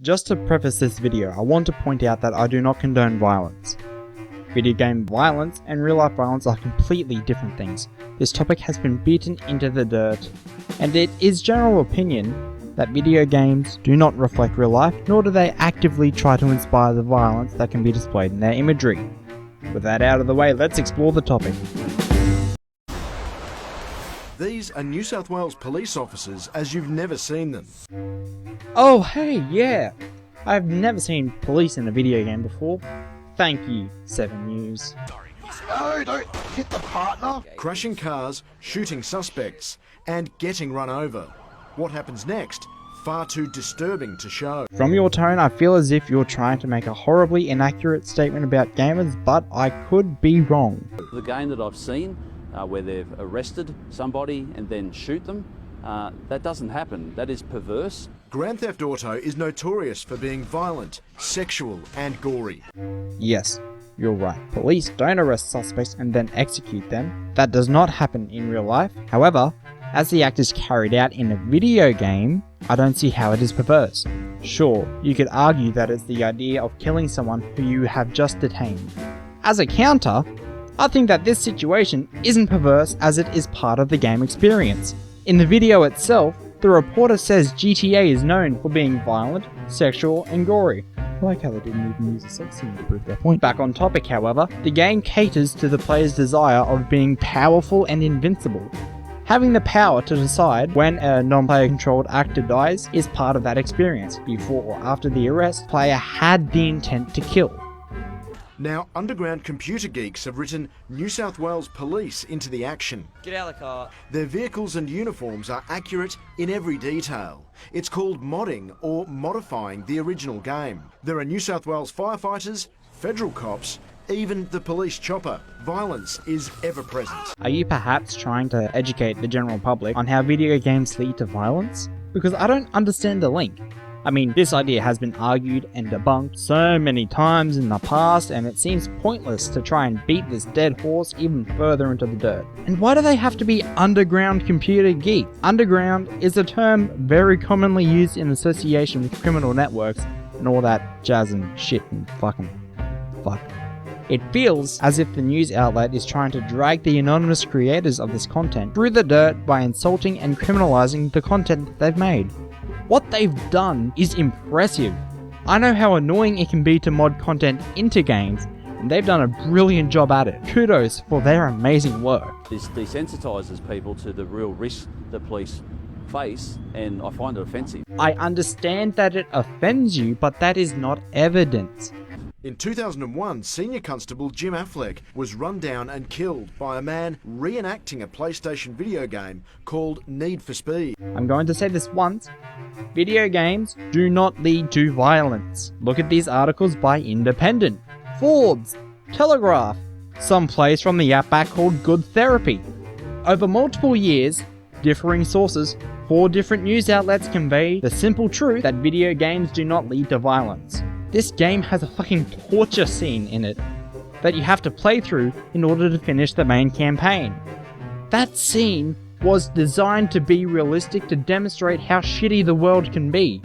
Just to preface this video, I want to point out that I do not condone violence. Video game violence and real life violence are completely different things. This topic has been beaten into the dirt, and it is general opinion that video games do not reflect real life, nor do they actively try to inspire the violence that can be displayed in their imagery. With that out of the way, let's explore the topic. These are New South Wales police officers as you've never seen them. Oh hey, yeah! I've never seen police in a video game before. Thank you, 7 News. No, don't hit the partner! Crashing cars, shooting suspects, and getting run over. What happens next? Far too disturbing to show. From your tone, I feel as if you're trying to make a horribly inaccurate statement about gamers, but I could be wrong. The game that I've seen, where they've arrested somebody and then shoot them, that doesn't happen. That is perverse. Grand Theft Auto is notorious for being violent, sexual, and gory. Yes, you're right. Police don't arrest suspects and then execute them. That does not happen in real life. However, as the act is carried out in a video game, I don't see how it is perverse. Sure, you could argue that it's the idea of killing someone who you have just detained. As a counter, I think that this situation isn't perverse as it is part of the game experience. In the video itself, the reporter says GTA is known for being violent, sexual, and gory. I like how they didn't even use a sex scene to prove their point. Back on topic, however, the game caters to the player's desire of being powerful and invincible. Having the power to decide when a non-player controlled actor dies is part of that experience. Before or after the arrest, player had the intent to kill. Now, underground computer geeks have written New South Wales police into the action. Get out of the car. Their vehicles and uniforms are accurate in every detail. It's called modding or modifying the original game. There are New South Wales firefighters, federal cops, even the police chopper. Violence is ever present. Are you perhaps trying to educate the general public on how video games lead to violence? Because I don't understand the link. I mean, this idea has been argued and debunked so many times in the past, and it seems pointless to try and beat this dead horse even further into the dirt. And why do they have to be underground computer geeks? Underground is a term very commonly used in association with criminal networks and all that jazz and shit and fucking fuck. It feels as if the news outlet is trying to drag the anonymous creators of this content through the dirt by insulting and criminalizing the content that they've made. What they've done is impressive. I know how annoying it can be to mod content into games, and they've done a brilliant job at it. Kudos for their amazing work. This desensitises people to the real risk that police face, and I find it offensive. I understand that it offends you, but that is not evidence. In 2001, Senior Constable Jim Affleck was run down and killed by a man reenacting a PlayStation video game called Need for Speed. I'm going to say this once. Video games do not lead to violence. Look at these articles by Independent, Forbes, Telegraph, some place from the Outback called Good Therapy. Over multiple years, differing sources, 4 different news outlets convey the simple truth that video games do not lead to violence. This game has a fucking torture scene in it that you have to play through in order to finish the main campaign. That scene was designed to be realistic to demonstrate how shitty the world can be.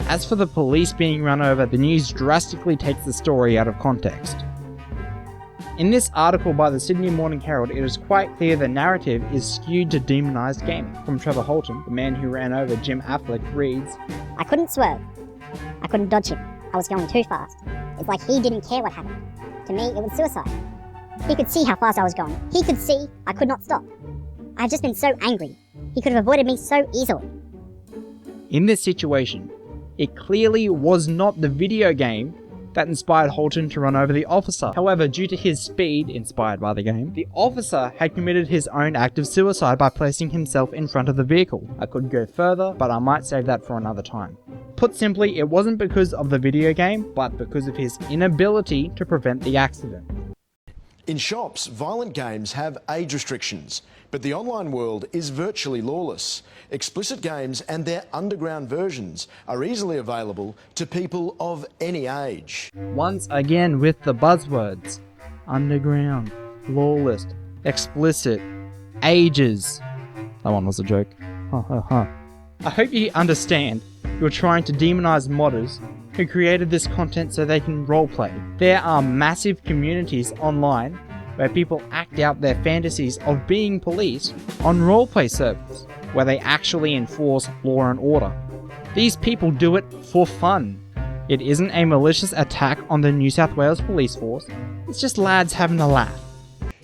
As for the police being run over, the news drastically takes the story out of context. In this article by the Sydney Morning Herald, it is quite clear the narrative is skewed to demonise gaming. From Trevor Holton, the man who ran over Jim Affleck, reads, I couldn't swerve. I couldn't dodge him. I was going too fast. It's like he didn't care what happened. To me, it was suicide. He could see how fast I was going. He could see I could not stop. I have just been so angry. He could have avoided me so easily. In this situation, it clearly was not the video game that inspired Holton to run over the officer. However, due to his speed, inspired by the game, the officer had committed his own act of suicide by placing himself in front of the vehicle. I could go further, but I might save that for another time. Put simply, it wasn't because of the video game, but because of his inability to prevent the accident. In shops, violent games have age restrictions, but the online world is virtually lawless. Explicit games and their underground versions are easily available to people of any age. Once again with the buzzwords. Underground, lawless, explicit, ages. That one was a joke. I hope you understand you're trying to demonize modders who created this content so they can roleplay. There are massive communities online where people act out their fantasies of being police on roleplay servers, where they actually enforce law and order. These people do it for fun. It isn't a malicious attack on the New South Wales Police Force, it's just lads having a laugh.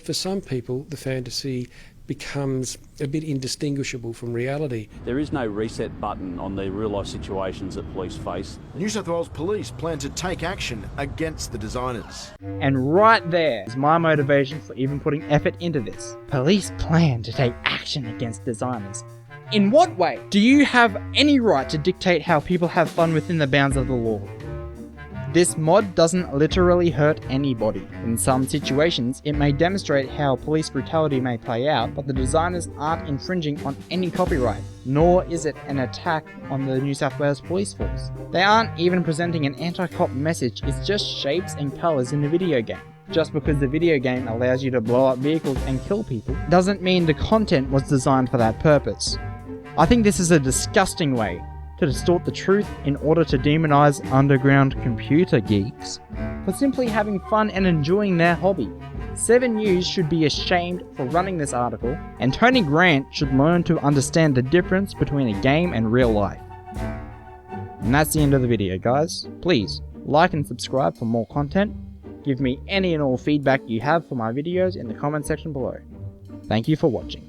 For some people, the fantasy becomes a bit indistinguishable from reality. There is no reset button on the real life situations that police face. New South Wales Police plan to take action against the designers. And right there is my motivation for even putting effort into this. Police plan to take action against designers. In what way? Do you have any right to dictate how people have fun within the bounds of the law? This mod doesn't literally hurt anybody. In some situations, it may demonstrate how police brutality may play out, but the designers aren't infringing on any copyright, nor is it an attack on the New South Wales Police Force. They aren't even presenting an anti-cop message, it's just shapes and colours in a video game. Just because the video game allows you to blow up vehicles and kill people, doesn't mean the content was designed for that purpose. I think this is a disgusting way to distort the truth in order to demonize underground computer geeks for simply having fun and enjoying their hobby. 7 News should be ashamed for running this article, and Tony Grant should learn to understand the difference between a game and real life. And that's the end of the video, guys. Please like and subscribe for more content. Give me any and all feedback you have for my videos in the comment section below. Thank you for watching.